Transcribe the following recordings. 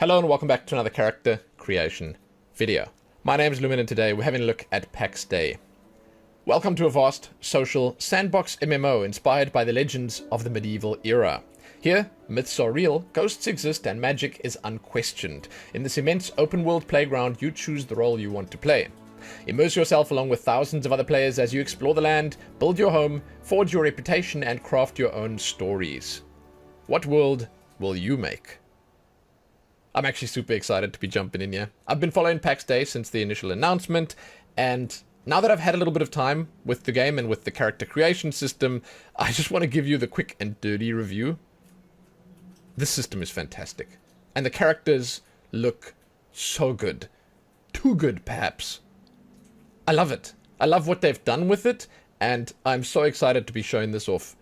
Hello and welcome back to another character creation video. My name is Lumin and today we're having a look at Pax Dei. Welcome to a vast, social, sandbox MMO inspired by the legends of the medieval era. Here, myths are real, ghosts exist, and magic is unquestioned. In this immense open-world playground, you choose the role you want to play. Immerse yourself along with thousands of other players as you explore the land, build your home, forge your reputation, and craft your own stories. What world will you make? I'm actually super excited to be jumping in here. I've been following Pax Dei since the initial announcement, and now that I've had a little bit of time with the game and with the character creation system, I just want to give you the quick and dirty review. This system is fantastic, and the characters look so good. Too good, perhaps. I love it. I love what they've done with it, and I'm so excited to be showing this off.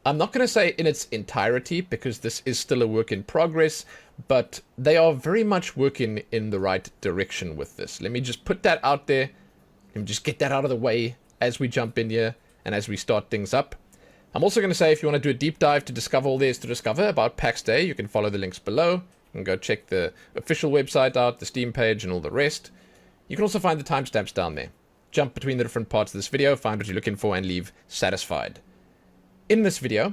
I'm not going to say in its entirety, because this is still a work in progress, but they are very much working in the right direction with this. Let me just put that out there. Let me just get that out of the way as we jump in here and as we start things up. I'm also going to say if you want to do a deep dive to discover all there is to discover about Pax Dei, you can follow the links below. You can go check the official website out, the Steam page, and all the rest. You can also find the timestamps down there. Jump between the different parts of this video, find what you're looking for, and leave satisfied. In this video,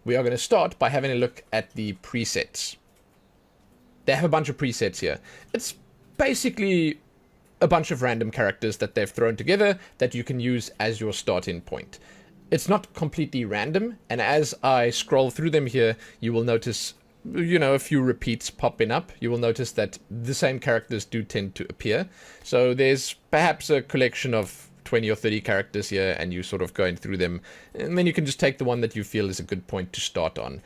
we are going to start by having a look at the presets. They have a bunch of presets here. It's basically a bunch of random characters that they've thrown together that you can use as your starting point. It's not completely random, and as I scroll through them here, you will notice, a few repeats popping up. You will notice that the same characters do tend to appear. So there's perhaps a collection of 20 or 30 characters here, and you sort of going through them, and then you can just take the one that you feel is a good point to start on.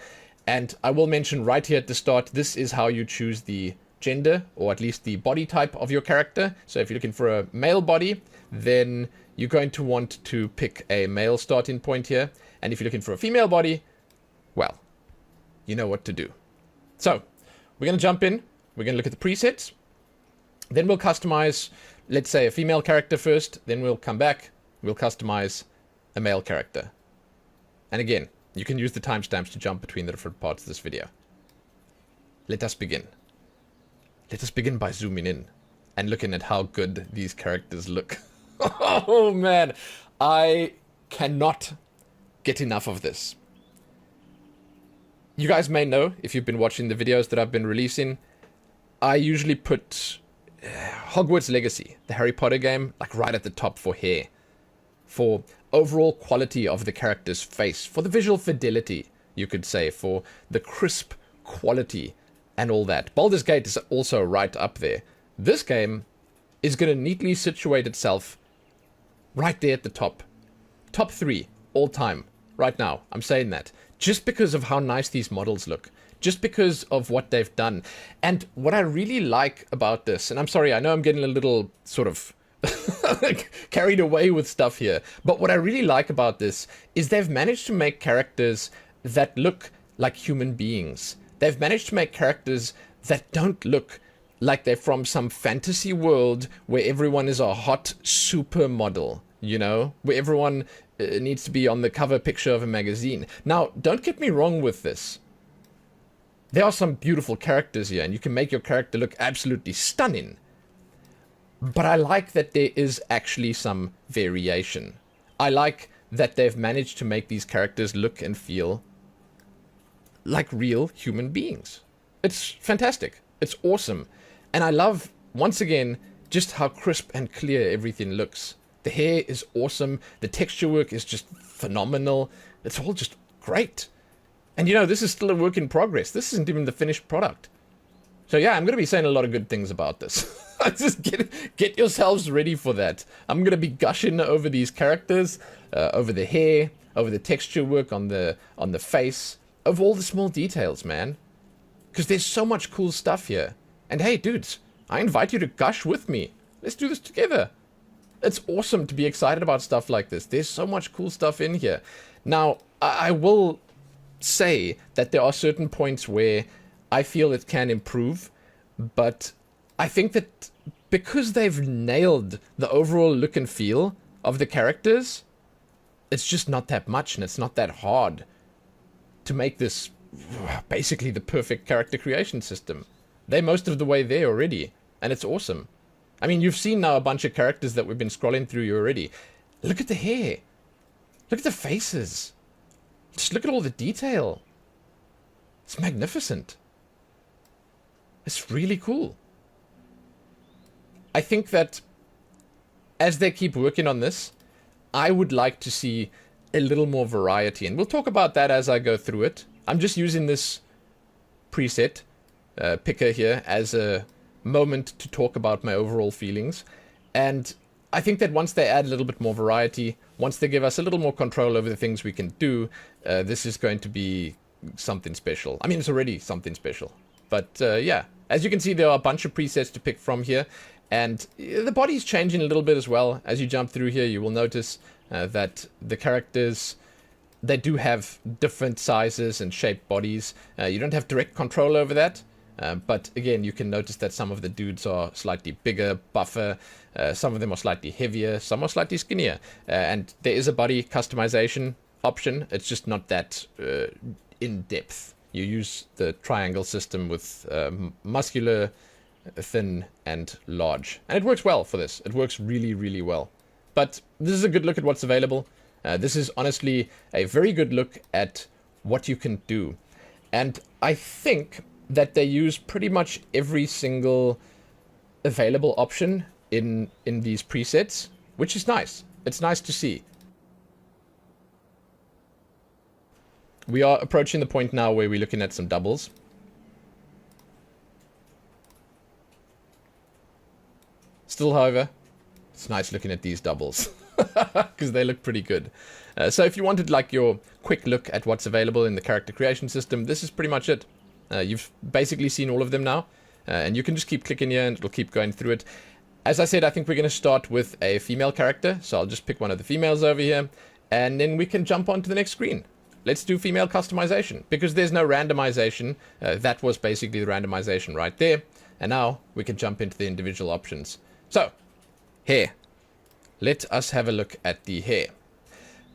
And I will mention right here at the start, this is how you choose the gender, or at least the body type of your character. So if you're looking for a male body, then you're going to want to pick a male starting point here. And if you're looking for a female body, well, you know what to do. So we're going to jump in, we're going to look at the presets, then we'll customize, let's say, a female character first, then we'll come back, we'll customize a male character. And again, you can use the timestamps to jump between the different parts of this video. Let us begin. Let us begin by zooming in and looking at how good these characters look. Oh man, I cannot get enough of this. You guys may know, if you've been watching the videos that I've been releasing, I usually put Hogwarts Legacy, the Harry Potter game, like right at the top for hair, for overall quality of the character's face, for the visual fidelity, you could say, for the crisp quality and all that. Baldur's Gate is also right up there. This game is going to neatly situate itself right there at the top. Top 3 all time, right now. I'm saying that just because of how nice these models look. Just because of what they've done. And what I really like about this, and I'm sorry, I know I'm getting a little sort of carried away with stuff here, but what I really like about this is they've managed to make characters that look like human beings. They've managed to make characters that don't look like they're from some fantasy world where everyone is a hot supermodel, where everyone needs to be on the cover picture of a magazine. Now, don't get me wrong with this. There are some beautiful characters here, and you can make your character look absolutely stunning. But I like that there is actually some variation. I like that they've managed to make these characters look and feel like real human beings. It's fantastic. It's awesome. And I love, once again, just how crisp and clear everything looks. The hair is awesome. The texture work is just phenomenal. It's all just great. And this is still a work in progress. This isn't even the finished product. So yeah, I'm going to be saying a lot of good things about this. Just get yourselves ready for that. I'm going to be gushing over these characters, over the hair, over the texture work on the face, over all the small details, man. Because there's so much cool stuff here. And hey, dudes, I invite you to gush with me. Let's do this together. It's awesome to be excited about stuff like this. There's so much cool stuff in here. Now, I will say that there are certain points where I feel it can improve, but I think that because they've nailed the overall look and feel of the characters, it's just not that much, and it's not that hard to make this basically the perfect character creation system. They're most of the way there already, and it's awesome. I mean, you've seen now a bunch of characters that we've been scrolling through you already. Look at the hair. Look at the faces. Just look at all the detail. It's magnificent. It's really cool. I think that as they keep working on this, I would like to see a little more variety, and we'll talk about that as I go through it. I'm just using this preset picker here as a moment to talk about my overall feelings, and I think that once they add a little bit more variety, once they give us a little more control over the things we can do, this is going to be something special. I mean, it's already something special, but yeah, as you can see, there are a bunch of presets to pick from here, and the body's changing a little bit as well. As you jump through here, you will notice that the characters, they do have different sizes and shaped bodies. You don't have direct control over that, but again, you can notice that some of the dudes are slightly bigger, buffer, some of them are slightly heavier, some are slightly skinnier, and there is a body customization option. It's just not that in depth. You use the triangle system with muscular, thin, and large, and it works well for this. It works really, really well. But this is a good look at what's available. This is honestly a very good look at what you can do, and I think that they use pretty much every single available option in these presets, which is nice. It's nice to see. We are approaching the point now where we're looking at some doubles. Still, however, it's nice looking at these doubles because they look pretty good. So if you wanted like your quick look at what's available in the character creation system, this is pretty much it. You've basically seen all of them now, and you can just keep clicking here and it'll keep going through it. As I said, I think we're going to start with a female character, so I'll just pick one of the females over here, and then we can jump on to the next screen. Let's do female customization, because there's no randomization. That was basically the randomization right there, and now we can jump into the individual options. So, hair. Let us have a look at the hair.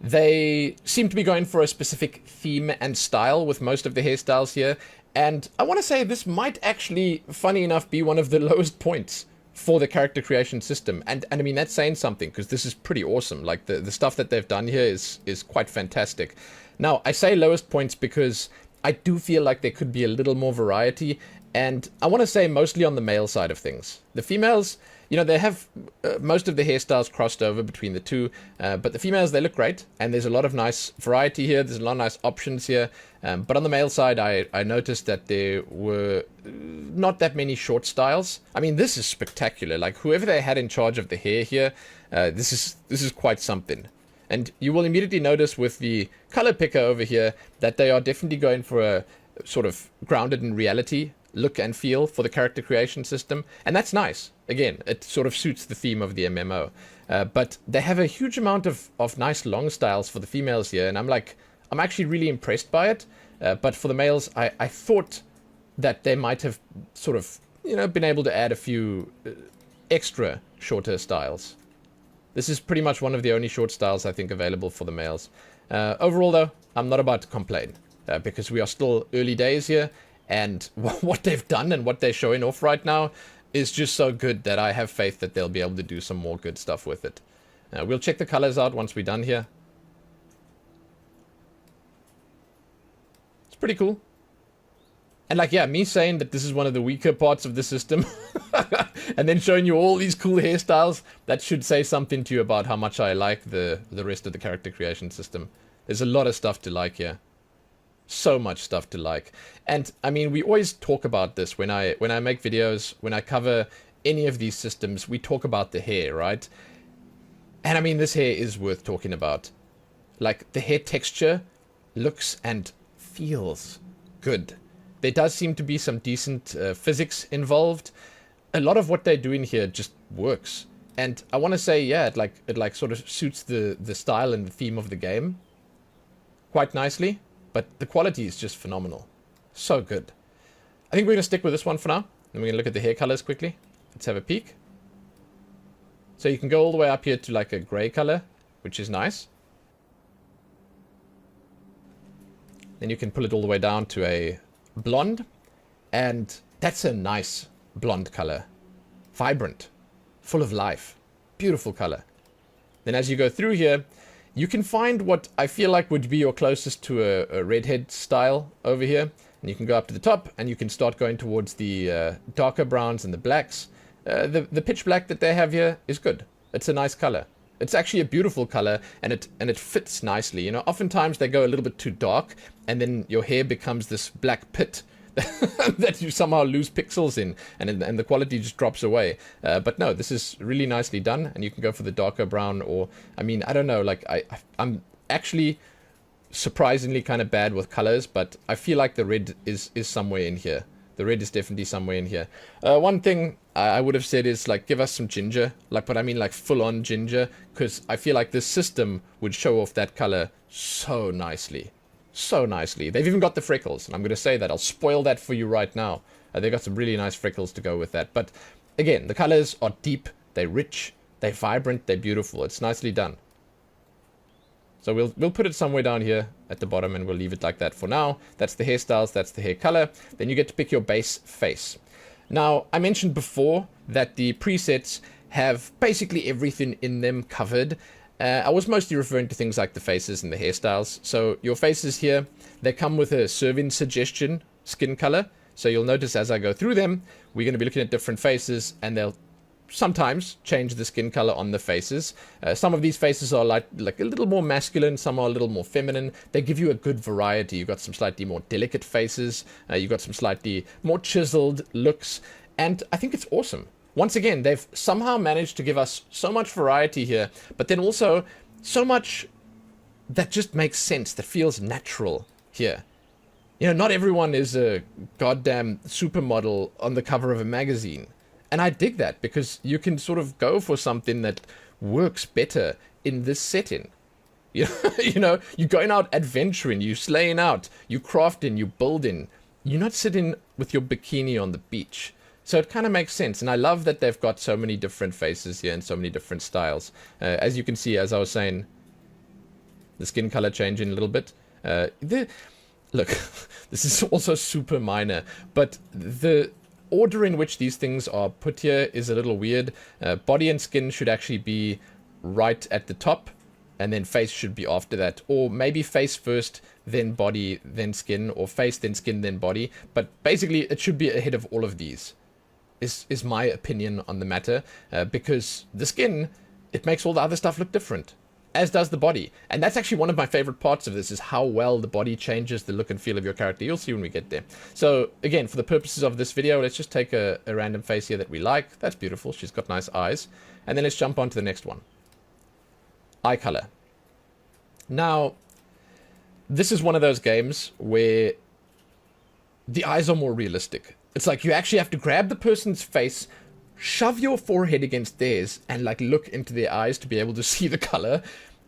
They seem to be going for a specific theme and style with most of the hairstyles here, and I want to say this might actually, funny enough, be one of the lowest points for the character creation system. And I mean, that's saying something, because this is pretty awesome. Like, the stuff that they've done here is quite fantastic. Now, I say lowest points because I do feel like there could be a little more variety, and I want to say mostly on the male side of things. The females, you know, they have most of the hairstyles crossed over between the two, but the females, they look great, and there's a lot of nice variety here, there's a lot of nice options here, but on the male side, I noticed that there were not that many short styles. I mean, this is spectacular. Like, whoever they had in charge of the hair here, this is quite something. And you will immediately notice with the color picker over here that they are definitely going for a sort of grounded in reality look and feel for the character creation system, and that's nice. Again, it sort of suits the theme of the MMO. But they have a huge amount of nice long styles for the females here, and I'm actually really impressed by it. But for the males, I thought that they might have sort of, you know, been able to add a few extra shorter styles. This is pretty much one of the only short styles I think available for the males. Overall, though, I'm not about to complain, because we are still early days here, and what they've done and what they're showing off right now is just so good that I have faith that they'll be able to do some more good stuff with it. We'll check the colors out once we're done here. It's pretty cool. And like, yeah, me saying that this is one of the weaker parts of the system and then showing you all these cool hairstyles, that should say something to you about how much I like the rest of the character creation system. There's a lot of stuff to like here. So much stuff to like. And I mean, we always talk about this when I make videos, when I cover any of these systems, we talk about the hair, right? And I mean, this hair is worth talking about. Like, the hair texture looks and feels good. There does seem to be some decent physics involved. A lot of what they're doing here just works. And I want to say, yeah, it like sort of suits the style and the theme of the game quite nicely. But the quality is just phenomenal. So good. I think we're going to stick with this one for now. And we're going to look at the hair colors quickly. Let's have a peek. So you can go all the way up here to like a gray color, which is nice. Then you can pull it all the way down to a blonde. And That's a nice blonde color. Vibrant. Full of life. Beautiful color. Then as you go through here, you can find what I feel like would be your closest to a redhead style over here. And you can go up to the top, and you can start going towards the darker browns and the blacks. The pitch black that they have here is good. It's a nice color. It's actually a beautiful color, and it fits nicely. You know, oftentimes they go a little bit too dark, and then your hair becomes this black pit that you somehow lose pixels in, and the quality just drops away. But no, this is really nicely done, and you can go for the darker brown, or, I mean, I don't know, like, I'm actually surprisingly kind of bad with colors, but I feel like the red is somewhere in here. The red is definitely somewhere in here. One thing I would have said is, like, give us some ginger, like, but I mean, like, full-on ginger, because I feel like this system would show off that color so nicely. So nicely. They've even got the freckles, and I'm going to say that. I'll spoil that for you right now. They've got some really nice freckles to go with that. But, again, the colors are deep, they're rich, they're vibrant, they're beautiful. It's nicely done. So we'll put it somewhere down here at the bottom, and we'll leave it like that for now. That's the hairstyles, that's the hair color. Then you get to pick your base face. Now, I mentioned before that the presets have basically everything in them covered. I was mostly referring to things like the faces and the hairstyles. So your faces here, they come with a serving suggestion skin color. So you'll notice as I go through them, we're going to be looking at different faces, and they'll sometimes change the skin color on the faces. Some of these faces are like a little more masculine, some are a little more feminine. They give you a good variety. You've got some slightly more delicate faces, you've got some slightly more chiseled looks, and I think it's awesome. Once again, they've somehow managed to give us so much variety here, but then also so much that just makes sense, that feels natural here. You know, not everyone is a goddamn supermodel on the cover of a magazine. And I dig that, because you can sort of go for something that works better in this setting. You know, you're going out adventuring, you're slaying out, you're crafting, you're building. You're not sitting with your bikini on the beach. So it kind of makes sense. And I love that they've got so many different faces here and so many different styles. As you can see, as I was saying, the skin color changing a little bit. Look, this is also super minor, but the order in which these things are put here is a little weird. Body and skin should actually be right at the top, and then face should be after that. Or maybe face first, then body, then skin, or face, then skin, then body. But basically, it should be ahead of all of these, is my opinion on the matter. Because the skin, it makes all the other stuff look different, as does the body. And that's actually one of my favorite parts of this, is how well the body changes the look and feel of your character. You'll see when we get there. So, again, for the purposes of this video, let's just take a random face here that we like. That's beautiful. She's got nice eyes. And then let's jump on to the next one. Eye color. Now, this is one of those games where the eyes are more realistic. It's like you actually have to grab the person's face, shove your forehead against theirs, and like look into their eyes to be able to see the color.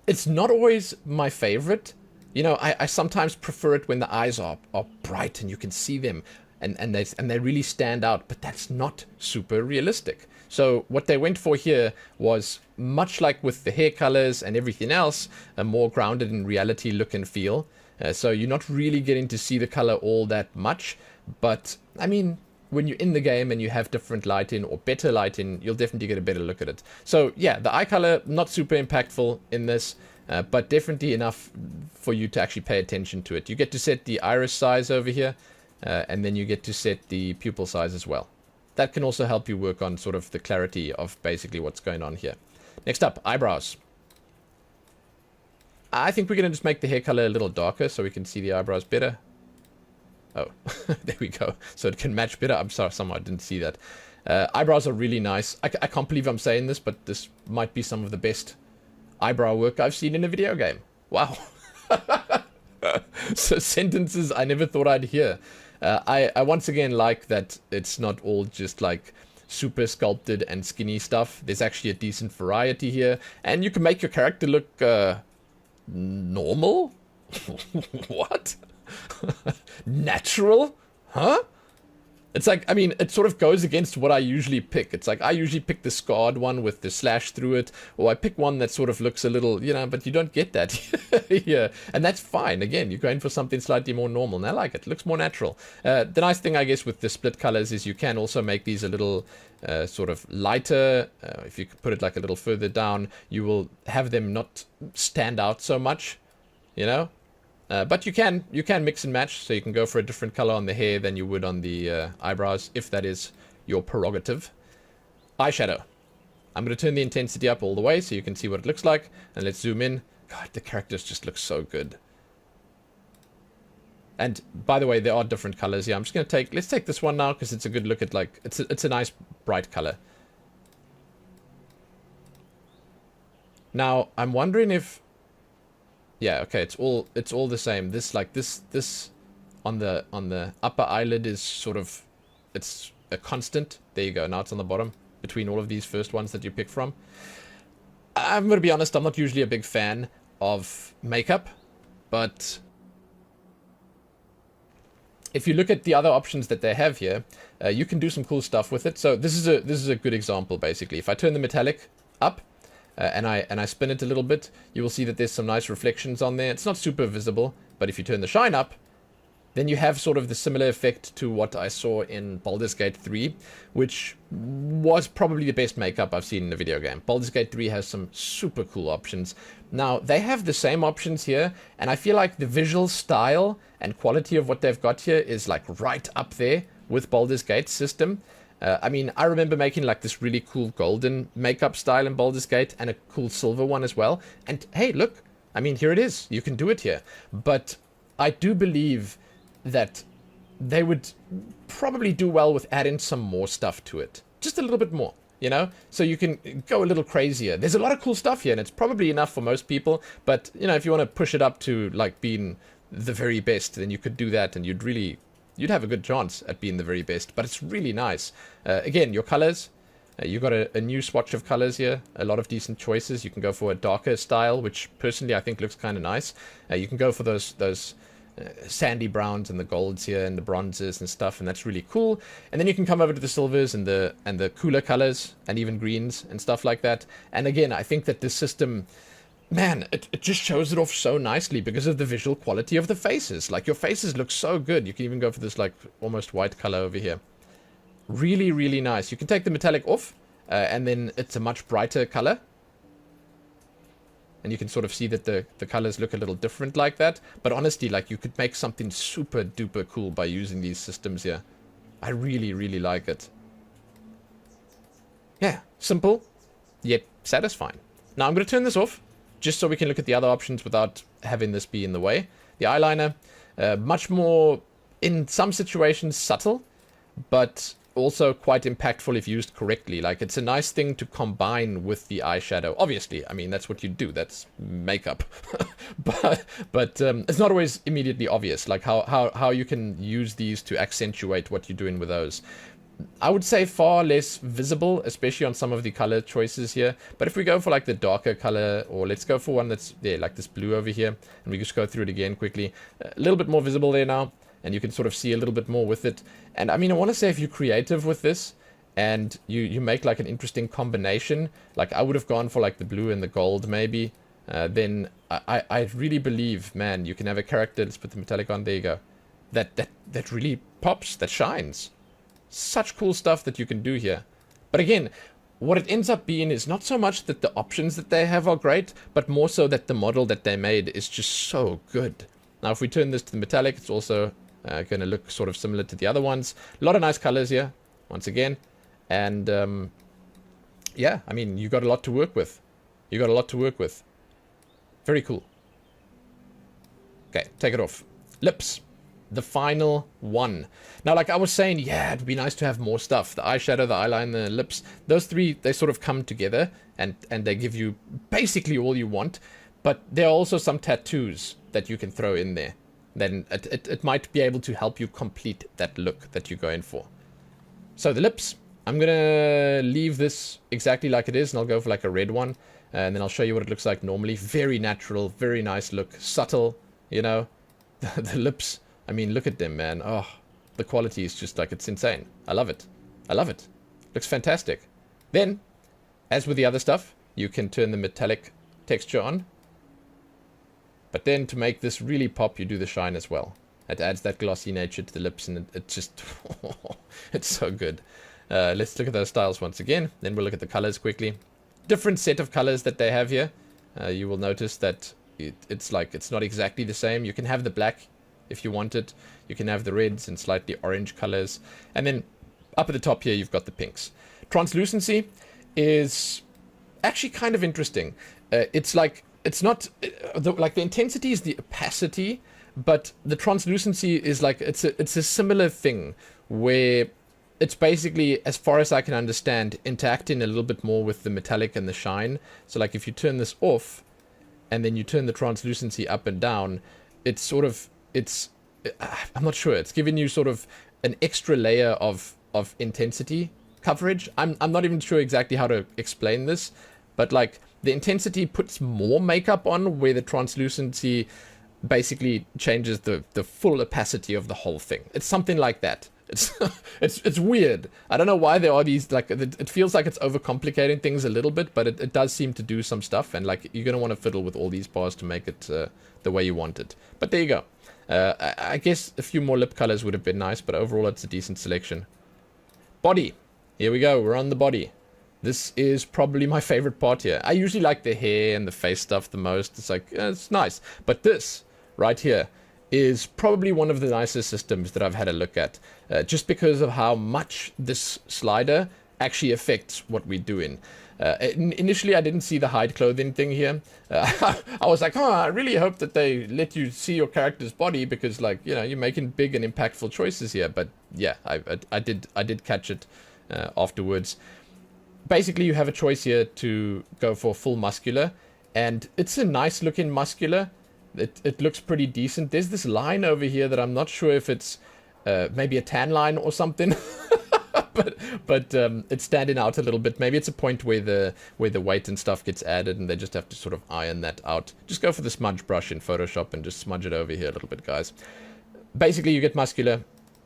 It's not always my favorite. You know, I sometimes prefer it when the eyes are bright and you can see them, and they really stand out, but that's not super realistic. So what they went for here was, much like with the hair colors and everything else, a more grounded in reality look and feel. So you're not really getting to see the color all that much, but I mean, when you're in the game and you have different lighting or better lighting, you'll definitely get a better look at it. So yeah, the eye color, not super impactful in this, but definitely enough for you to actually pay attention to it. You get to set the iris size over here, and then you get to set the pupil size as well. That can also help you work on sort of the clarity of basically what's going on here. Next up, eyebrows. I think we're going to just make the hair color a little darker so we can see the eyebrows better. Oh, there we go. So it can match better. I'm sorry, somehow I didn't see that. Eyebrows are really nice. I can't believe I'm saying this, but this might be some of the best eyebrow work I've seen in a video game. Wow. So sentences I never thought I'd hear. I once again like that it's not all just like super sculpted and skinny stuff. There's actually a decent variety here, and you can make your character look normal. What? Natural? Huh? It's like, I mean, it sort of goes against what I usually pick. It's like, I usually pick the scarred one with the slash through it, or I pick one that sort of looks a little, you know, but you don't get that here. And that's fine. Again, you're going for something slightly more normal, and I like it. It looks more natural. The nice thing, I guess, with the split colors is you can also make these a little sort of lighter. If you put it like a little further down, you will have them not stand out so much, you know? But you can mix and match, so you can go for a different color on the hair than you would on the eyebrows, if that is your prerogative. Eyeshadow. I'm going to turn the intensity up all the way so you can see what it looks like, and let's zoom in. God, the characters just look so good. And by the way, there are different colors here. I'm just going to let's take this one now because it's a good look at, like, it's a nice bright color. Now, I'm wondering if, yeah, okay, it's all the same. This on the upper eyelid is sort of, it's a constant. There you go. Now it's on the bottom between all of these first ones that you pick from. I'm going to be honest, I'm not usually a big fan of makeup, but if you look at the other options that they have here, you can do some cool stuff with it. So this is a good example, basically. If I turn the metallic up, and I spin it a little bit, you will see that there's some nice reflections on there. It's not super visible, but if you turn the shine up, then you have sort of the similar effect to what I saw in Baldur's Gate 3, which was probably the best makeup I've seen in a video game. Baldur's Gate 3 has some super cool options. Now, they have the same options here, and I feel like the visual style and quality of what they've got here is like right up there with Baldur's Gate's system. I mean, I remember making like this really cool golden makeup style in Baldur's Gate and a cool silver one as well. And hey, look, I mean, here it is. You can do it here. But I do believe that they would probably do well with adding some more stuff to it. Just a little bit more, you know? So you can go a little crazier. There's a lot of cool stuff here, and it's probably enough for most people. But, you know, if you want to push it up to like being the very best, then you could do that, and you'd have a good chance at being the very best, but it's really nice. Again, your colors, you've got a new swatch of colors here, a lot of decent choices. You can go for a darker style, which personally I think looks kind of nice. You can go for those sandy browns and the golds here and the bronzes and stuff, and that's really cool. And then you can come over to the silvers and the cooler colors and even greens and stuff like that. And again, I think that this system, man, it just shows it off so nicely because of the visual quality of the faces. Like, your faces look so good. You can even go for this, like, almost white color over here. Really, really nice. You can take the metallic off, and then it's a much brighter color. And you can sort of see that the colors look a little different like that. But honestly, like, you could make something super duper cool by using these systems here. I really, really like it. Yeah, simple, yet satisfying. Now, I'm going to turn this off, just so we can look at the other options without having this be in the way. The eyeliner, much more, in some situations, subtle, but also quite impactful if used correctly. Like, it's a nice thing to combine with the eyeshadow. Obviously, I mean, that's what you do. That's makeup. but it's not always immediately obvious, like how you can use these to accentuate what you're doing with those. I would say far less visible, especially on some of the color choices here. But if we go for like the darker color, or let's go for one that's there, like this blue over here, and we just go through it again quickly, a little bit more visible there now, and you can sort of see a little bit more with it. And I mean, I want to say if you're creative with this and you make like an interesting combination, like I would have gone for like the blue and the gold maybe, then I really believe, man, you can have a character. Let's put the metallic on. There you go. That really pops, that shines. Such cool stuff that you can do here. But again, what it ends up being is not so much that the options that they have are great, but more so that the model that they made is just so good. Now, if we turn this to the metallic, it's also going to look sort of similar to the other ones. A lot of nice colors here, once again. And, yeah, I mean, you got a lot to work with. You got a lot to work with. Very cool. Okay, take it off. Lips. The final one. Now, like I was saying, yeah, it'd be nice to have more stuff. The eyeshadow, the eyeliner, the lips. Those three, they sort of come together and they give you basically all you want. But there are also some tattoos that you can throw in there. Then it might be able to help you complete that look that you're going for. So the lips, I'm going to leave this exactly like it is, and I'll go for like a red one. And then I'll show you what it looks like normally. Very natural, very nice look. Subtle, you know. The lips, I mean, look at them, man. Oh, the quality is just like, it's insane. I love it. I love it. Looks fantastic. Then, as with the other stuff, you can turn the metallic texture on. But then to make this really pop, you do the shine as well. It adds that glossy nature to the lips, and it just, it's so good. Let's look at those styles once again. Then we'll look at the colors quickly. Different set of colors that they have here. You will notice that it's not exactly the same. You can have the black if you want it. You can have the reds and slightly orange colors. And then up at the top here, you've got the pinks. Translucency is actually kind of interesting. It's not like the intensity is the opacity, but the translucency is like it's a similar thing where it's basically, as far as I can understand, interacting a little bit more with the metallic and the shine. So like if you turn this off and then you turn the translucency up and down, I'm not sure, it's giving you sort of an extra layer of intensity coverage. I'm not even sure exactly how to explain this, but like the intensity puts more makeup on, where the translucency basically changes the full opacity of the whole thing. It's something like that. It's weird. I don't know why there are these, like, it feels like it's overcomplicating things a little bit, but it does seem to do some stuff, and like you're gonna want to fiddle with all these bars to make it the way you want it. But there you go. I guess a few more lip colors would have been nice, but overall it's a decent selection. Body. Here we go. We're on the body. This is probably my favorite part here. I usually like the hair and the face stuff the most. It's like, it's nice. But this right here is probably one of the nicest systems that I've had a look at, just because of how much this slider actually affects what we're doing. Initially, I didn't see the hide clothing thing here. I was like, oh, I really hope that they let you see your character's body, because, like, you know, you're making big and impactful choices here. But yeah, I did catch it afterwards. Basically, you have a choice here to go for full muscular, and it's a nice looking muscular. It looks pretty decent. There's this line over here that I'm not sure if it's maybe a tan line or something. but it's standing out a little bit. Maybe it's a point where the weight and stuff gets added, and they just have to sort of iron that out. Just go for the smudge brush in Photoshop and just smudge it over here a little bit, guys. Basically, you get muscular,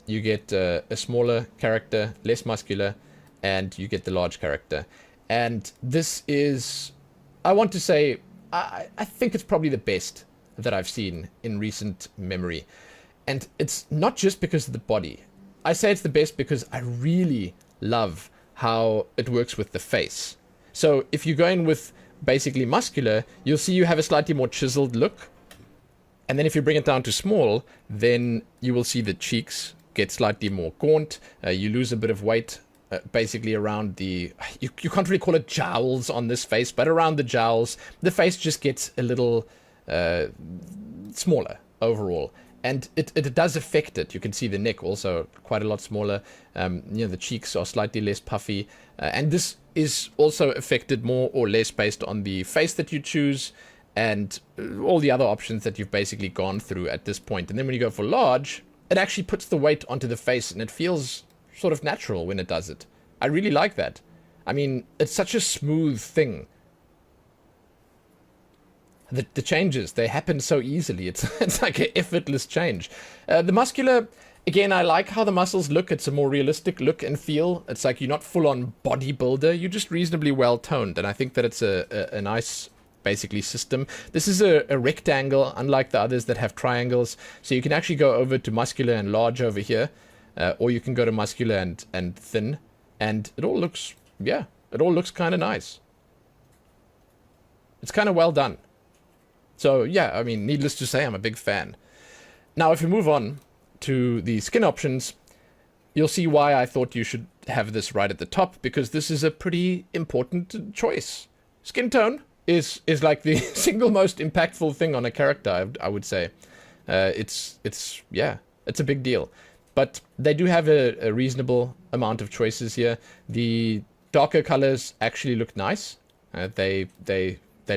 you get a smaller character, less muscular, and you get the large character. And this is, I want to say, I think it's probably the best that I've seen in recent memory. And it's not just because of the body. I say it's the best because I really love how it works with the face. So if you go in with basically muscular, you'll see you have a slightly more chiseled look. And then if you bring it down to small, then you will see the cheeks get slightly more gaunt. You lose a bit of weight basically around the, you can't really call it jowls on this face, but around the jowls, the face just gets a little smaller overall. And it does affect it. You can see the neck also quite a lot smaller. The cheeks are slightly less puffy. And this is also affected more or less based on the face that you choose and all the other options that you've basically gone through at this point. And then when you go for large, it actually puts the weight onto the face, and it feels sort of natural when it does it. I really like that. I mean, it's such a smooth thing. The changes, they happen so easily. It's like an effortless change. The muscular, again, I like how the muscles look. It's a more realistic look and feel. It's like you're not full-on bodybuilder. You're just reasonably well-toned. And I think that it's a nice, basically, system. This is a rectangle, unlike the others that have triangles. So you can actually go over to muscular and large over here. Or you can go to muscular and thin. And it all looks, yeah, it all looks kind of nice. It's kind of well done. So, yeah, I mean, needless to say, I'm a big fan. Now, if we move on to the skin options, you'll see why I thought you should have this right at the top, because this is a pretty important choice. Skin tone is like the single most impactful thing on a character, I would say. It's a big deal. But they do have a reasonable amount of choices here. The darker colors actually look nice. They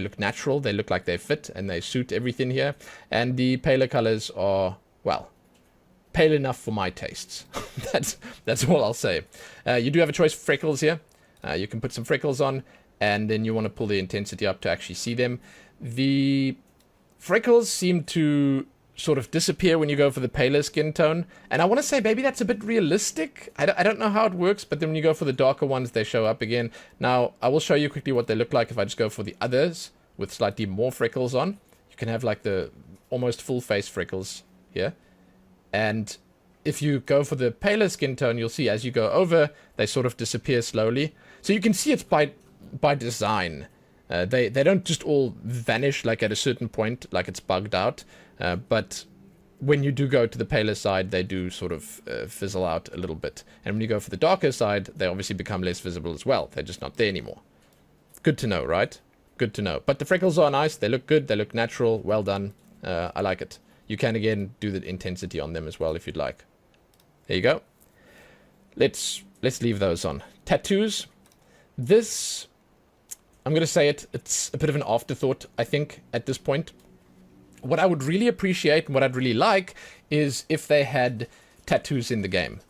look natural, they look like they fit, and they suit everything here. And the paler colors are, well, pale enough for my tastes. That's all I'll say. You do have a choice for freckles here. You can put some freckles on, and then you want to pull the intensity up to actually see them. The freckles seem to sort of disappear when you go for the paler skin tone. And I want to say maybe that's a bit realistic. I don't know how it works, but then when you go for the darker ones, they show up again. Now, I will show you quickly what they look like if I just go for the others with slightly more freckles on. You can have like the almost full face freckles here. And if you go for the paler skin tone, you'll see as you go over, they sort of disappear slowly. So you can see it's by design. They don't just all vanish like at a certain point, like it's bugged out. But when you do go to the paler side, they do sort of fizzle out a little bit. And when you go for the darker side, they obviously become less visible as well. They're just not there anymore. Good to know, right? Good to know. But the freckles are nice. They look good. They look natural. Well done. I like it. You can, again, do the intensity on them as well if you'd like. There you go. Let's leave those on. Tattoos. This, I'm going to say it's a bit of an afterthought, I think, at this point. What I would really appreciate and what I'd really like is if they had tattoos in the game.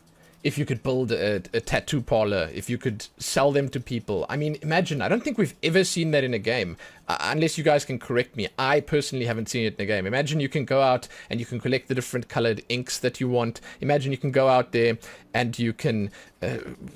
If you could build a tattoo parlor, if you could sell them to people. I mean, imagine, I don't think we've ever seen that in a game. Unless you guys can correct me. I personally haven't seen it in a game. Imagine you can go out and you can collect the different colored inks that you want. Imagine you can go out there and you can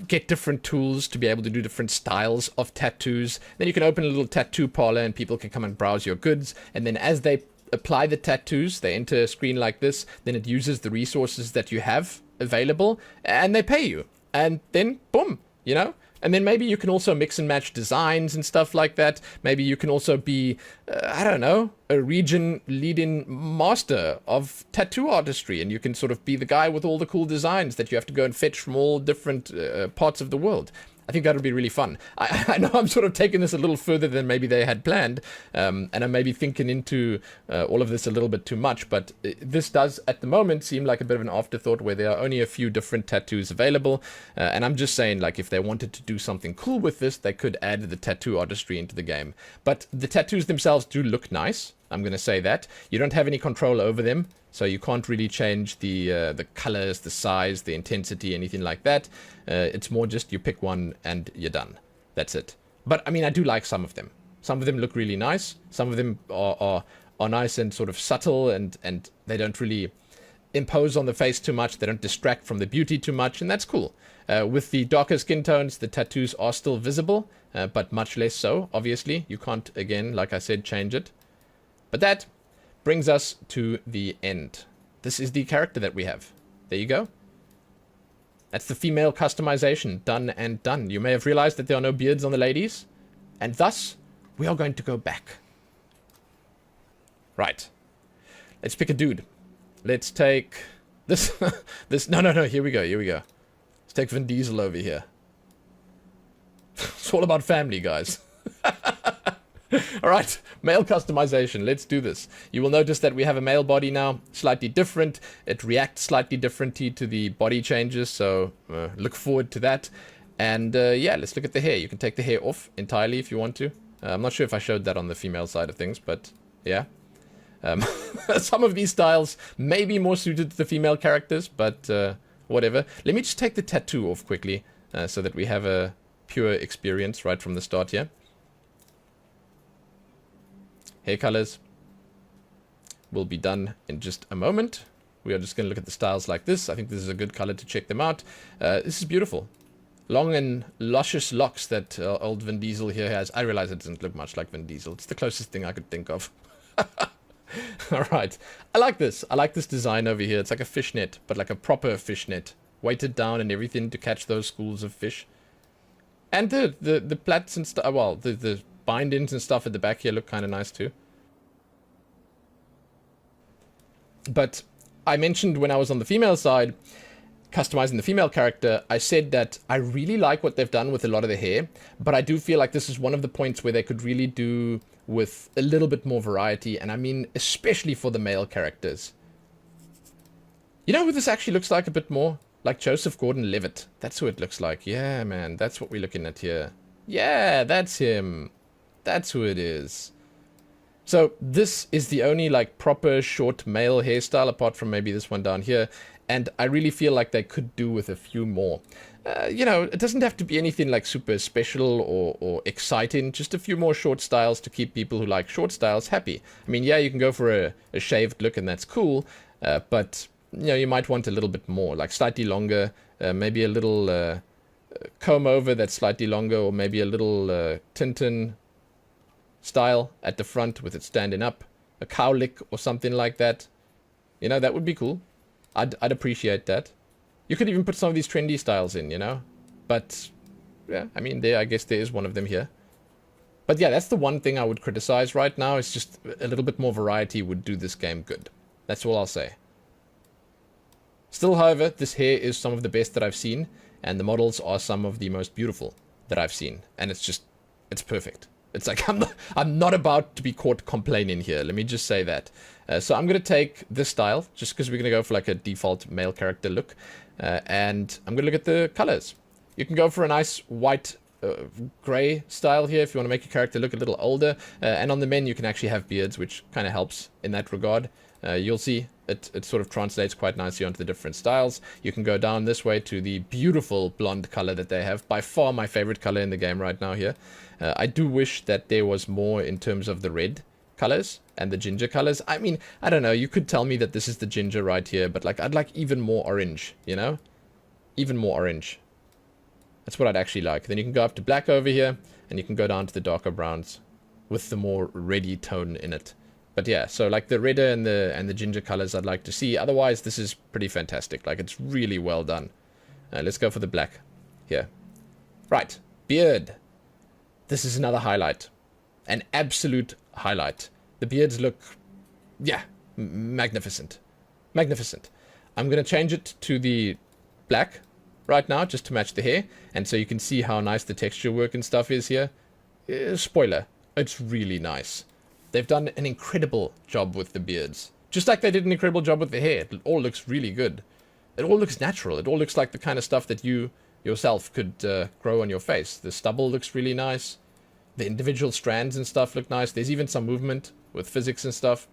get different tools to be able to do different styles of tattoos. Then you can open a little tattoo parlor and people can come and browse your goods. And then as they apply the tattoos, they enter a screen like this. Then it uses the resources that you have available and they pay you, and then boom, you know. And then maybe you can also mix and match designs and stuff like that. Maybe you can also be I don't know, a region leading master of tattoo artistry, and you can sort of be the guy with all the cool designs that you have to go and fetch from all different parts of the world. I think that would be really fun. I know I'm sort of taking this a little further than maybe they had planned, and I'm maybe thinking into all of this a little bit too much, but this does, at the moment, seem like a bit of an afterthought where there are only a few different tattoos available, and I'm just saying, like, if they wanted to do something cool with this, they could add the tattoo artistry into the game. But the tattoos themselves do look nice, I'm going to say that. You don't have any control over them, so you can't really change the colors, the size, the intensity, anything like that. It's more just you pick one and you're done. That's it. But, I mean, I do like some of them. Some of them look really nice. Some of them are nice and sort of subtle, and they don't really impose on the face too much. They don't distract from the beauty too much, and that's cool. With the darker skin tones, the tattoos are still visible, but much less so, obviously. You can't, again, like I said, change it. But that brings us to the end. This is the character that we have. There you go. That's the female customization, done and done. You may have realized that there are no beards on the ladies, and thus, we are going to go back. Right. Let's pick a dude. Let's take this. No, here we go. Let's take Vin Diesel over here. It's all about family, guys. Alright, male customization, let's do this. You will notice that we have a male body now, slightly different. It reacts slightly differently to the body changes, so look forward to that. And yeah, let's look at the hair. You can take the hair off entirely if you want to. I'm not sure if I showed that on the female side of things, but yeah. Some of these styles may be more suited to the female characters, but whatever. Let me just take the tattoo off quickly, so that we have a pure experience right from the start here. Hair colors will be done in just a moment. We are just going to look at the styles like this. I think this is a good color to check them out. This is beautiful. Long and luscious locks that old Vin Diesel here has. I realize it doesn't look much like Vin Diesel. It's the closest thing I could think of. Alright. I like this. I like this design over here. It's like a fishnet, but like a proper fishnet. Weighted down and everything to catch those schools of fish. And the plaits and stuff, well, the bindings and stuff at the back here look kind of nice too. But I mentioned when I was on the female side, customizing the female character, I said that I really like what they've done with a lot of the hair, but I do feel like this is one of the points where they could really do with a little bit more variety, and I mean especially for the male characters. You know who this actually looks like a bit more? Like Joseph Gordon-Levitt. That's who it looks like. Yeah, man, that's what we're looking at here. Yeah, that's him. That's who it is. So this is the only like proper short male hairstyle apart from maybe this one down here. And I really feel like they could do with a few more. you know, it doesn't have to be anything like super special or exciting. Just a few more short styles to keep people who like short styles happy. I mean, yeah, you can go for a shaved look and that's cool, but, you know, you might want a little bit more, like slightly longer, maybe a little comb over that's slightly longer, or maybe a little Tintin style at the front with it standing up, a cowlick or something like that. You know, that would be cool. I'd appreciate that. You could even put some of these trendy styles in, you know? But, yeah, I mean, I guess there is one of them here. But yeah, that's the one thing I would criticize right now. It's just a little bit more variety would do this game good. That's all I'll say. Still, however, this hair is some of the best that I've seen, and the models are some of the most beautiful that I've seen. And it's perfect. It's like, I'm not about to be caught complaining here. Let me just say that. So I'm going to take this style, just because we're going to go for like a default male character look. And I'm going to look at the colors. You can go for a nice white, gray style here if you want to make your character look a little older. And on the men, you can actually have beards, which kind of helps in that regard. You'll see it sort of translates quite nicely onto the different styles. You can go down this way to the beautiful blonde color that they have. By far my favorite color in the game right now here. I do wish that there was more in terms of the red colors and the ginger colors. I mean, I don't know. You could tell me that this is the ginger right here, but like I'd like even more orange, you know? Even more orange. That's what I'd actually like. Then you can go up to black over here, and you can go down to the darker browns with the more reddy tone in it. But yeah, so like the redder and the ginger colors I'd like to see. Otherwise, this is pretty fantastic. Like, it's really well done. Let's go for the black here. Right, beard. This is another highlight. An absolute highlight. The beards look, yeah, magnificent. Magnificent. I'm going to change it to the black right now, just to match the hair. And so you can see how nice the texture work and stuff is here. Spoiler, it's really nice. They've done an incredible job with the beards. Just like they did an incredible job with the hair. It all looks really good. It all looks natural. It all looks like the kind of stuff that you yourself could grow on your face. The stubble looks really nice. The individual strands and stuff look nice. There's even some movement with physics and stuff.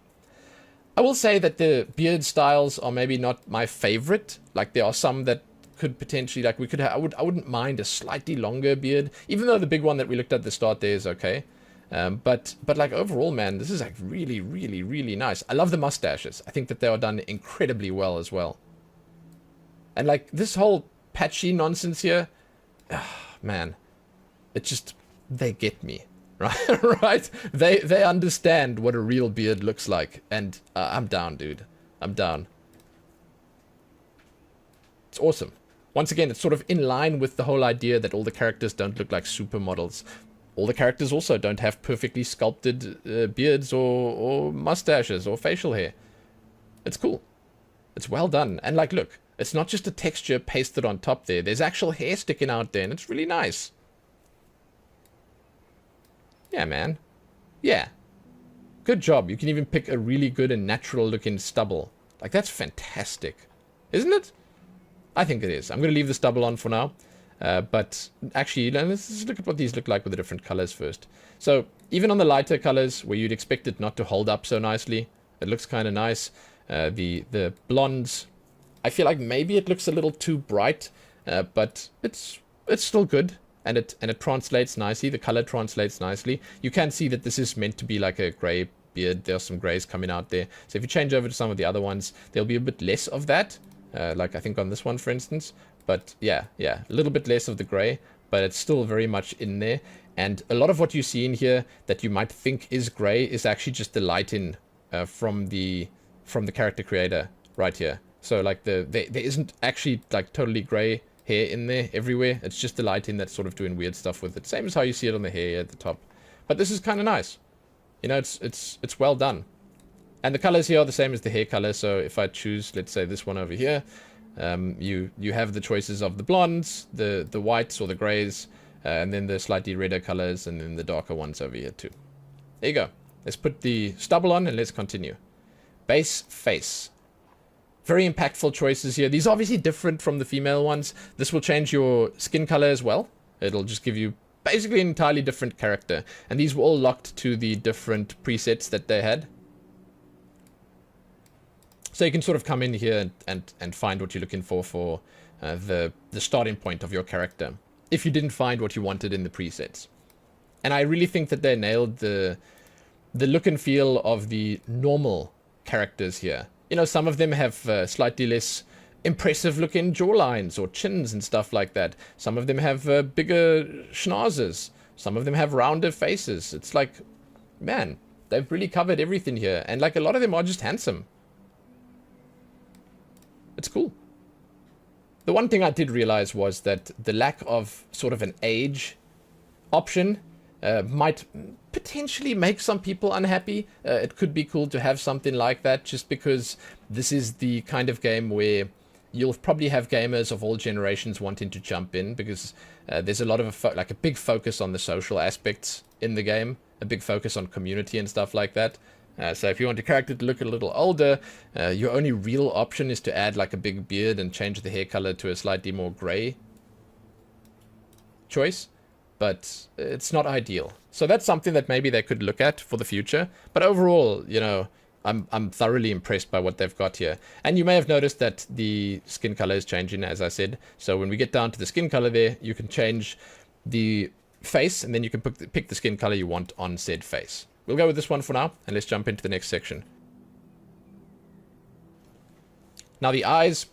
I will say that the beard styles are maybe not my favorite. Like, there are some that could potentially, like, we could I wouldn't mind a slightly longer beard, even though the big one that we looked at the start there is okay. But like overall, man, this is like really, really, really nice. I love the mustaches. I think that they are done incredibly well as well. And like this whole patchy nonsense here, man, it just, they get me, right? Right? They understand what a real beard looks like, and I'm down, dude. I'm down. It's awesome. Once again, it's sort of in line with the whole idea that all the characters don't look like supermodels. All the characters also don't have perfectly sculpted beards or mustaches or facial hair. It's cool. It's well done. And like, look, it's not just a texture pasted on top there. There's actual hair sticking out there, and it's really nice. Yeah, man. Yeah. Good job. You can even pick a really good and natural looking stubble. Like, that's fantastic. Isn't it? I think it is. I'm going to leave the stubble on for now. But actually, let's just look at what these look like with the different colors first. So even on the lighter colors, where you'd expect it not to hold up so nicely, it looks kind of nice. The blondes, I feel like maybe it looks a little too bright, but it's still good, and it translates nicely. The color translates nicely. You can see that this is meant to be like a gray beard. There's some grays coming out there. So if you change over to some of the other ones, there'll be a bit less of that. Like I think on this one, for instance. But yeah, a little bit less of the gray, but it's still very much in there. And a lot of what you see in here that you might think is gray is actually just the lighting from the character creator right here. So like there isn't actually like totally gray hair in there everywhere. It's just the lighting that's sort of doing weird stuff with it. Same as how you see it on the hair at the top. But this is kind of nice. You know, it's well done. And the colors here are the same as the hair color. So if I choose, let's say this one over here, you have the choices of the blondes, the whites or the grays, and then the slightly redder colors, and then the darker ones over here too. There you go. Let's put the stubble on and let's continue. Base face. Very impactful choices here. These are obviously different from the female ones. This will change your skin color as well. It'll just give you basically an entirely different character. And these were all locked to the different presets that they had. So you can sort of come in here and find what you're looking for the starting point of your character, if you didn't find what you wanted in the presets. And I really think that they nailed the look and feel of the normal characters here. You know, some of them have slightly less impressive looking jawlines or chins and stuff like that. Some of them have bigger schnauzers. Some of them have rounder faces. It's like, man, they've really covered everything here. And like a lot of them are just handsome. It's cool. The one thing I did realize was that the lack of sort of an age option might potentially make some people unhappy. It could be cool to have something like that, just because this is the kind of game where you'll probably have gamers of all generations wanting to jump in, because there's a lot of a big focus on the social aspects in the game, a big focus on community and stuff like that. So if you want your character to look a little older, your only real option is to add like a big beard and change the hair color to a slightly more gray choice. But it's not ideal. So that's something that maybe they could look at for the future. But overall, you know, I'm thoroughly impressed by what they've got here. And you may have noticed that the skin color is changing, as I said. So when we get down to the skin color there, you can change the face, and then you can pick the skin color you want on said face. We'll go with this one for now, and let's jump into the next section. Now the eyes,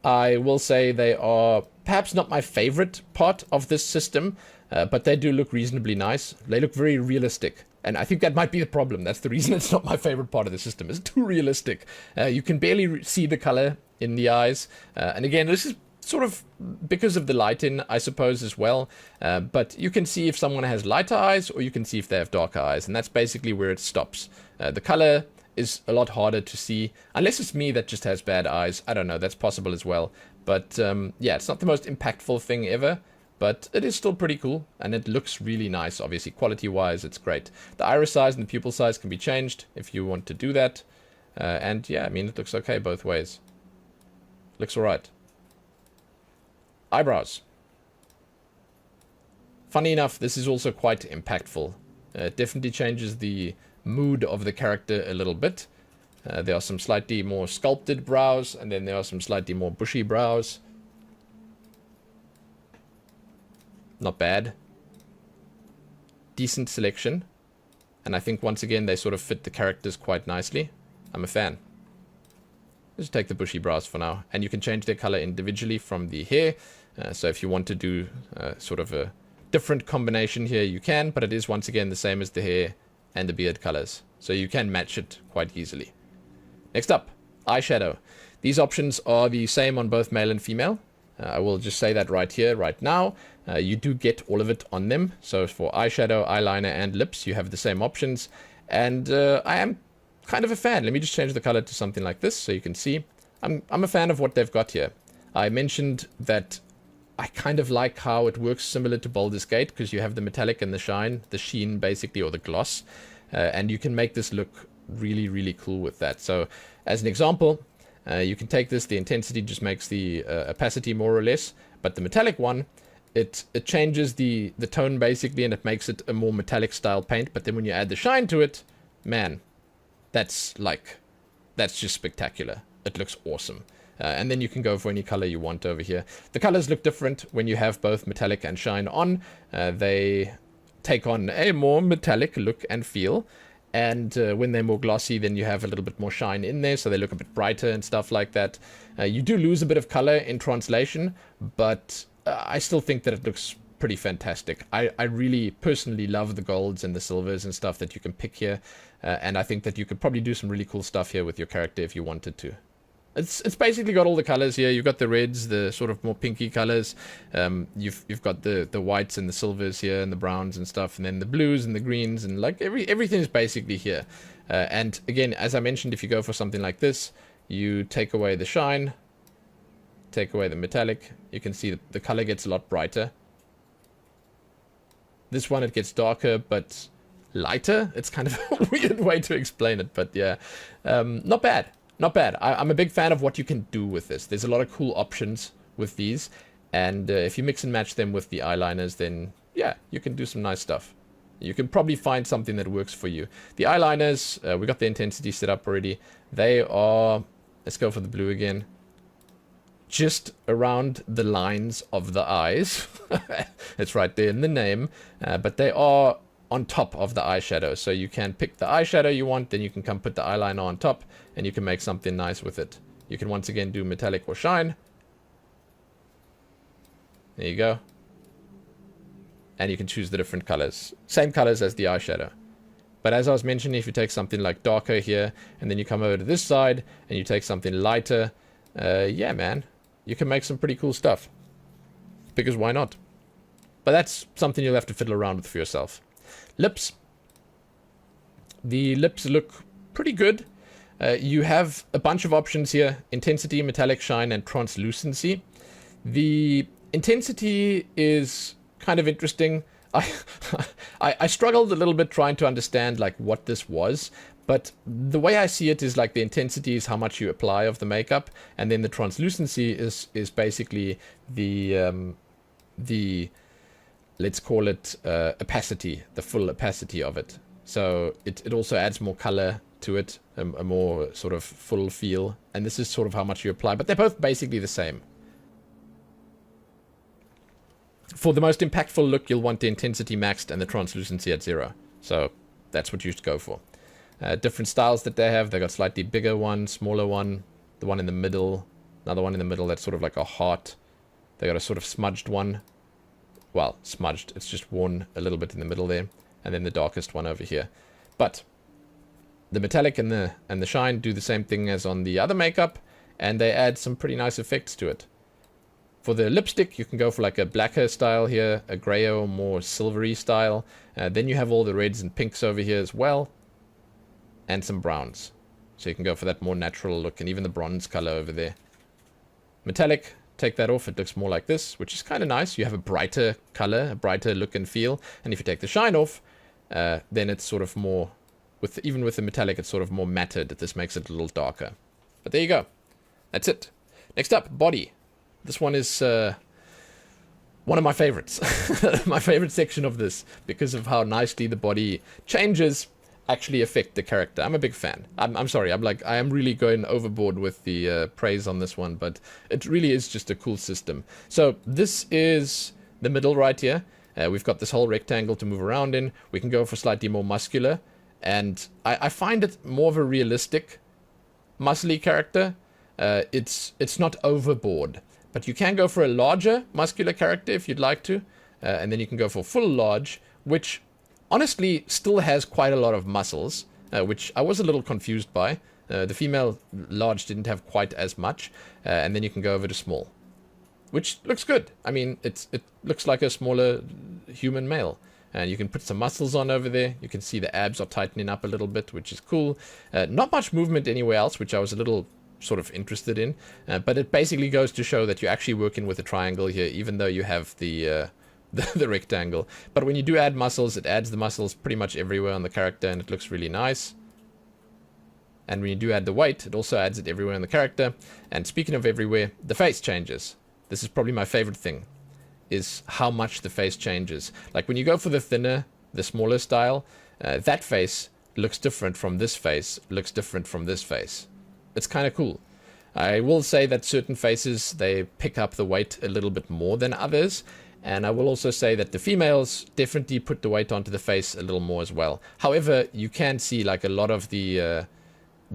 I will say they are perhaps not my favorite part of this system, but they do look reasonably nice. They look very realistic, and I think that might be the problem. That's the reason it's not my favorite part of the system. It's too realistic. You can barely see the color in the eyes, and again, this is sort of because of the lighting, I suppose, as well. But you can see if someone has lighter eyes, or you can see if they have darker eyes, and that's basically where it stops. The color is a lot harder to see, unless it's me that just has bad eyes. I don't know, that's possible as well. But yeah, it's not the most impactful thing ever, but it is still pretty cool, and it looks really nice. Obviously, quality-wise, it's great. The iris size and the pupil size can be changed if you want to do that. And yeah, I mean, it looks okay both ways. Looks alright. Eyebrows. Funny enough, this is also quite impactful. It definitely changes the mood of the character a little bit. There are some slightly more sculpted brows, and then there are some slightly more bushy brows. Not bad. Decent selection. And I think once again they sort of fit the characters quite nicely. I'm a fan. Let's take the bushy brows for now. And you can change their color individually from the hair. So if you want to do sort of a different combination here, you can. But it is once again the same as the hair and the beard colors. So you can match it quite easily. Next up, eyeshadow. These options are the same on both male and female. I will just say that right here, right now. You do get all of it on them. So for eyeshadow, eyeliner, and lips, you have the same options. And I am kind of a fan. Let me just change the color to something like this so you can see. I'm a fan of what they've got here. I mentioned that I kind of like how it works similar to Baldur's Gate, because you have the metallic and the shine, the sheen basically, or the gloss. And you can make this look really, really cool with that. So as an example, you can take this, the intensity just makes the opacity more or less, but the metallic one, it changes the tone basically, and it makes it a more metallic style paint. But then when you add the shine to it, man, that's just spectacular. It looks awesome. And then you can go for any color you want over here. The colors look different when you have both metallic and shine on. They take on a more metallic look and feel. And when they're more glossy, then you have a little bit more shine in there, so they look a bit brighter and stuff like that. You do lose a bit of color in translation, but I still think that it looks pretty fantastic. I really personally love the golds and the silvers and stuff that you can pick here. And I think that you could probably do some really cool stuff here with your character if you wanted to. It's basically got all the colors here. You've got the reds, the sort of more pinky colors. You've got the whites and the silvers here, and the browns and stuff, and then the blues and the greens, and like everything is basically here. And again, as I mentioned, if you go for something like this, you take away the shine, take away the metallic. You can see the color gets a lot brighter. This one, it gets darker, but lighter. It's kind of a weird way to explain it, but yeah, not bad. Not bad. I'm a big fan of what you can do with this. There's a lot of cool options with these. And if you mix and match them with the eyeliners, then yeah, you can do some nice stuff. You can probably find something that works for you. The eyeliners, we got the intensity set up already. They are, let's go for the blue again. just around the lines of the eyes. It's right there in the name, but they are on top of the eyeshadow. So you can pick the eyeshadow you want, then you can come put the eyeliner on top, and you can make something nice with it. You can once again do metallic or shine. There you go. And you can choose the different colors. Same colors as the eyeshadow. But as I was mentioning, if you take something like darker here, and then you come over to this side, and you take something lighter, yeah, man, you can make some pretty cool stuff. Because why not? But that's something you'll have to fiddle around with for yourself. Lips. The lips look pretty good. You have a bunch of options here. Intensity, metallic, shine, and translucency. The intensity is kind of interesting. I struggled a little bit trying to understand like what this was, but the way I see it is like the intensity is how much you apply of the makeup, and then the translucency is basically the let's call it opacity, the full opacity of it. So it also adds more color to it, a more sort of full feel, and this is sort of how much you apply, but they're both basically the same. For the most impactful look, you'll want the intensity maxed and the translucency at 0. So that's what you should go for. Different styles that they have. They got slightly bigger one, smaller one, the one in the middle, another one in the middle that's sort of like a heart. They got a sort of smudged one. Well, smudged. It's just worn a little bit in the middle there. And then the darkest one over here. But the metallic and the shine do the same thing as on the other makeup, and they add some pretty nice effects to it. For the lipstick, you can go for like a blacker style here, a grayer or more silvery style. Then you have all the reds and pinks over here as well, and some browns. So you can go for that more natural look, and even the bronze color over there. Metallic, take that off, it looks more like this, which is kind of nice. You have a brighter color, a brighter look and feel. And if you take the shine off, then it's sort of more, even with the metallic, it's sort of more matted. This makes it a little darker. But there you go. That's it. Next up, body. This one is one of my favorites. My favorite section of this, because of how nicely the body changes actually affect the character. I'm a big fan. I'm sorry, I am really going overboard with the praise on this one, but it really is just a cool system. So this is the middle right here. We've got this whole rectangle to move around in. We can go for slightly more muscular, and I find it more of a realistic, muscly character. It's not overboard. But you can go for a larger muscular character if you'd like to. And then you can go for full large, which honestly still has quite a lot of muscles, which I was a little confused by. The female large didn't have quite as much. And then you can go over to small, which looks good. I mean, it looks like a smaller human male. And you can put some muscles on over there. You can see the abs are tightening up a little bit, which is cool. Not much movement anywhere else, which I was a little sort of interested in, but it basically goes to show that you're actually working with a triangle here, even though you have the rectangle. But when you do add muscles, it adds the muscles pretty much everywhere on the character, and it looks really nice. And when you do add the weight, it also adds it everywhere on the character. And speaking of everywhere, the face changes. This is probably my favorite thing, is how much the face changes. Like when you go for the thinner, the smaller style, that face looks different from this face, looks different from this face. It's kind of cool. I will say that certain faces, they pick up the weight a little bit more than others. And I will also say that the females definitely put the weight onto the face a little more as well. However, you can see like a lot of the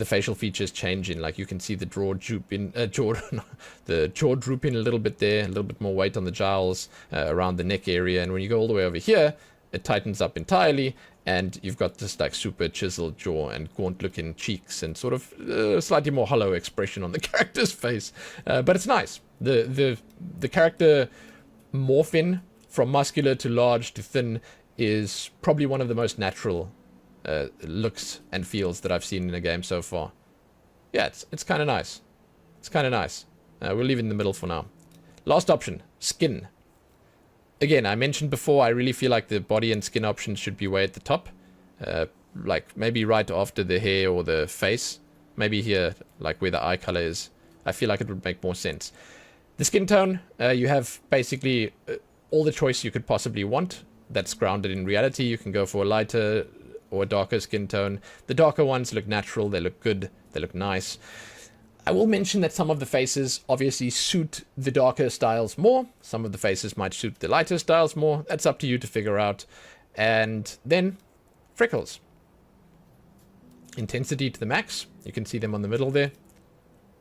facial features changing. Like you can see the jaw drooping, the jaw drooping a little bit there, a little bit more weight on the jowls, around the neck area. And when you go all the way over here, it tightens up entirely. And you've got this like super chiseled jaw and gaunt looking cheeks and sort of slightly more hollow expression on the character's face. But it's nice. The character morphing from muscular to large to thin is probably one of the most natural looks and feels that I've seen in a game so far. Yeah, it's kind of nice. It's kind of nice. We'll leave it in the middle for now. Last option, skin. Again, I mentioned before, I really feel like the body and skin options should be way at the top. Like maybe right after the hair or the face. Maybe here, like where the eye color is. I feel like it would make more sense. The skin tone, you have basically all the choice you could possibly want. That's grounded in reality. You can go for a lighter or a darker skin tone. The darker ones look natural, they look good, they look nice. I will mention that some of the faces obviously suit the darker styles more. Some of the faces might suit the lighter styles more. That's up to you to figure out. And then freckles. Intensity to the max. You can see them on the middle there.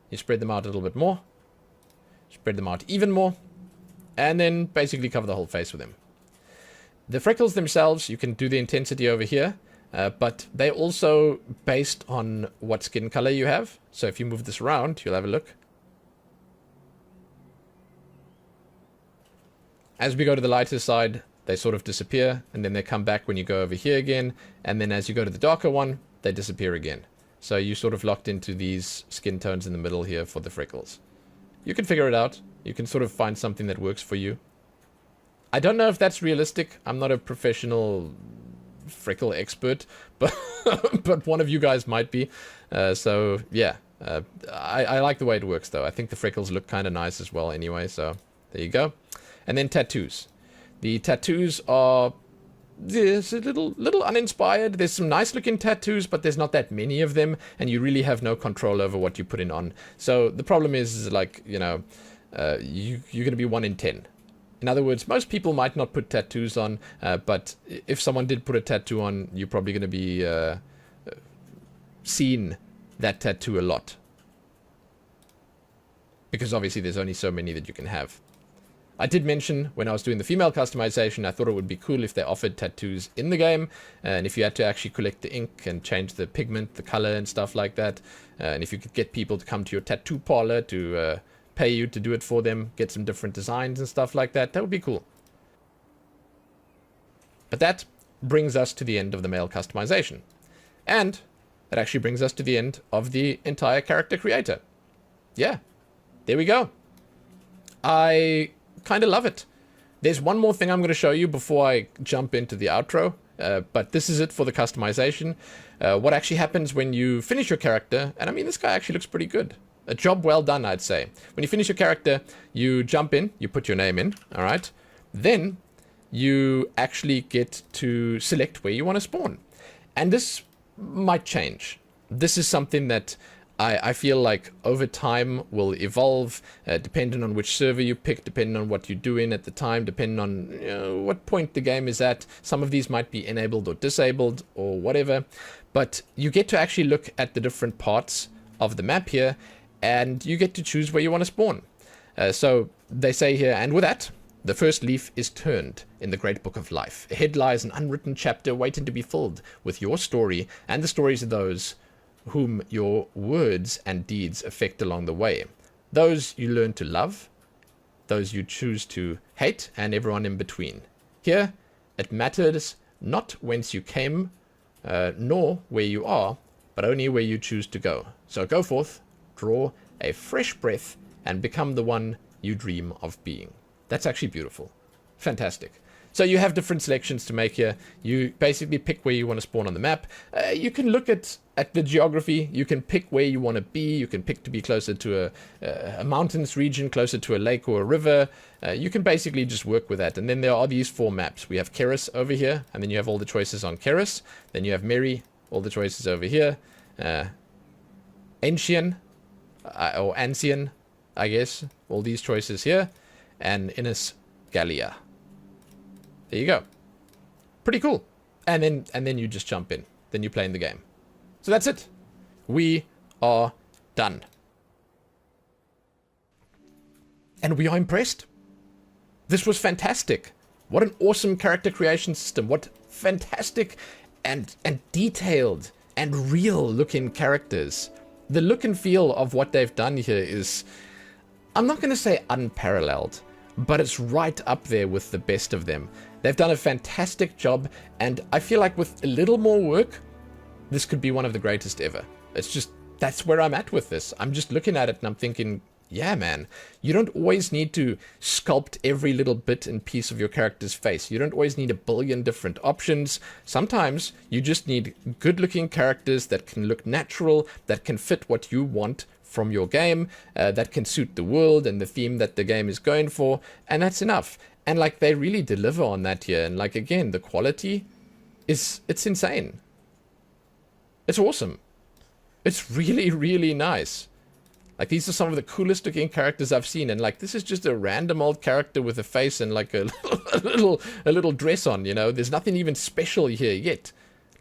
You spread them out a little bit more. Spread them out even more. And then basically cover the whole face with them. The freckles themselves, you can do the intensity over here. But they're also based on what skin color you have. So if you move this around, you'll have a look. As we go to the lighter side, they sort of disappear. And then they come back when you go over here again. And then as you go to the darker one, they disappear again. So you sort of locked into these skin tones in the middle here for the freckles. You can figure it out. You can sort of find something that works for you. I don't know if that's realistic. I'm not a professional freckle expert, but but one of you guys might be. So yeah, I like the way it works though. I think the freckles look kind of nice as well anyway. So there you go. And then tattoos. The tattoos are a little uninspired. There's some nice looking tattoos, but there's not that many of them, and you really have no control over what you put in on. So the problem is like, you know, you're going to be 1 in 10. In other words, most people might not put tattoos on, but if someone did put a tattoo on, you're probably going to be seeing that tattoo a lot. Because obviously there's only so many that you can have. I did mention when I was doing the female customization, I thought it would be cool if they offered tattoos in the game, and if you had to actually collect the ink and change the pigment, the color and stuff like that, and if you could get people to come to your tattoo parlor to pay you to do it for them, get some different designs and stuff like that, that would be cool. But that brings us to the end of the male customization. And that actually brings us to the end of the entire character creator. Yeah, there we go. I kind of love it. There's one more thing I'm going to show you before I jump into the outro, but this is it for the customization. What actually happens when you finish your character, and I mean, this guy actually looks pretty good. A job well done, I'd say. When you finish your character, you jump in, you put your name in, all right? Then you actually get to select where you want to spawn. And this might change. This is something that I feel like over time will evolve, depending on which server you pick, depending on what you're doing at the time, depending on what point the game is at. Some of these might be enabled or disabled or whatever. But you get to actually look at the different parts of the map here, and you get to choose where you want to spawn. So they say here, and with that, the first leaf is turned in the great book of life. Ahead lies an unwritten chapter waiting to be filled with your story and the stories of those whom your words and deeds affect along the way. Those you learn to love, those you choose to hate, and everyone in between. Here, it matters not whence you came, nor where you are, but only where you choose to go. So go forth, draw a fresh breath, and become the one you dream of being. That's actually beautiful. Fantastic. So you have different selections to make here. You basically pick where you want to spawn on the map. You can look at the geography. You can pick where you want to be. You can pick to be closer to a mountainous region, closer to a lake or a river. You can basically just work with that. And then there are these 4 maps. We have Keras over here, and then you have all the choices on Keras. Then you have Meri, all the choices over here. Ancien, or Ancien, I guess, all these choices here. And Innis Gallia. There you go. Pretty cool. And then you just jump in. Then you play in the game. So that's it. We are done. And we are impressed. This was fantastic. What an awesome character creation system. What fantastic and detailed and real looking characters. The look and feel of what they've done here is, I'm not going to say unparalleled, but it's right up there with the best of them. They've done a fantastic job, and I feel like with a little more work, this could be one of the greatest ever. It's just, that's where I'm at with this. I'm just looking at it and I'm thinking, yeah, man, you don't always need to sculpt every little bit and piece of your character's face. You don't always need a billion different options. Sometimes you just need good-looking characters that can look natural, that can fit what you want from your game, that can suit the world and the theme that the game is going for, and that's enough. And like, they really deliver on that here. And like, again, the quality it's insane. It's awesome. It's really, really nice. Like, these are some of the coolest looking characters I've seen, and like, this is just a random old character with a face and like a little dress on, you know? There's nothing even special here yet.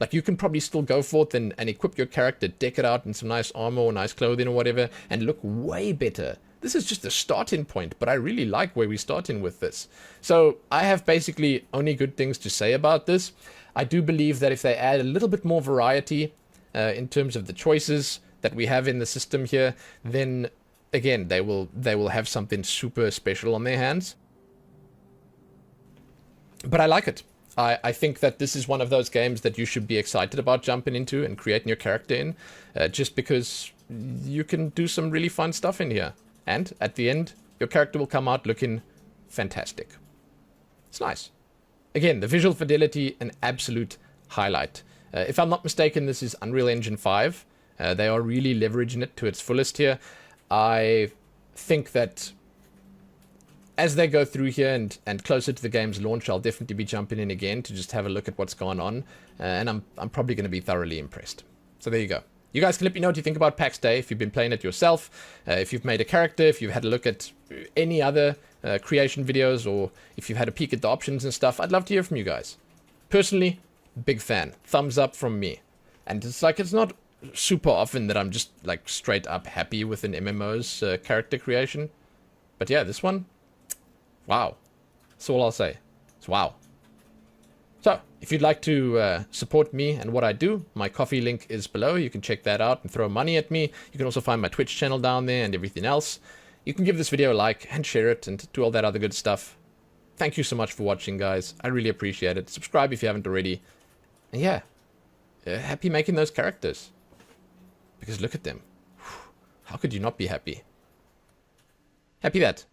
Like, you can probably still go forth and equip your character, deck it out in some nice armor or nice clothing or whatever, and look way better. This is just a starting point, but I really like where we're starting with this. So I have basically only good things to say about this. I do believe that if they add a little bit more variety in terms of the choices that we have in the system here, then again, they will have something super special on their hands. But I like it. I think that this is one of those games that you should be excited about jumping into and creating your character in, just because you can do some really fun stuff in here. And at the end, your character will come out looking fantastic. It's nice. Again, the visual fidelity, an absolute highlight. If I'm not mistaken, this is Unreal Engine 5. They are really leveraging it to its fullest here. I think that as they go through here and closer to the game's launch, I'll definitely be jumping in again to just have a look at what's going on. And I'm probably going to be thoroughly impressed. So there you go. You guys can let me know what you think about Pax Dei, if you've been playing it yourself, if you've made a character, if you've had a look at any other creation videos, or if you've had a peek at the options and stuff. I'd love to hear from you guys. Personally, big fan. Thumbs up from me. And it's like, it's not super often that I'm just like straight up happy with an MMO's character creation. But yeah, this one, wow. That's all I'll say. It's wow. So, if you'd like to support me and what I do, my coffee link is below. You can check that out and throw money at me. You can also find my Twitch channel down there and everything else. You can give this video a like and share it and do all that other good stuff. Thank you so much for watching, guys. I really appreciate it. Subscribe if you haven't already. And yeah, happy making those characters. Because look at them. How could you not be happy? Happy that.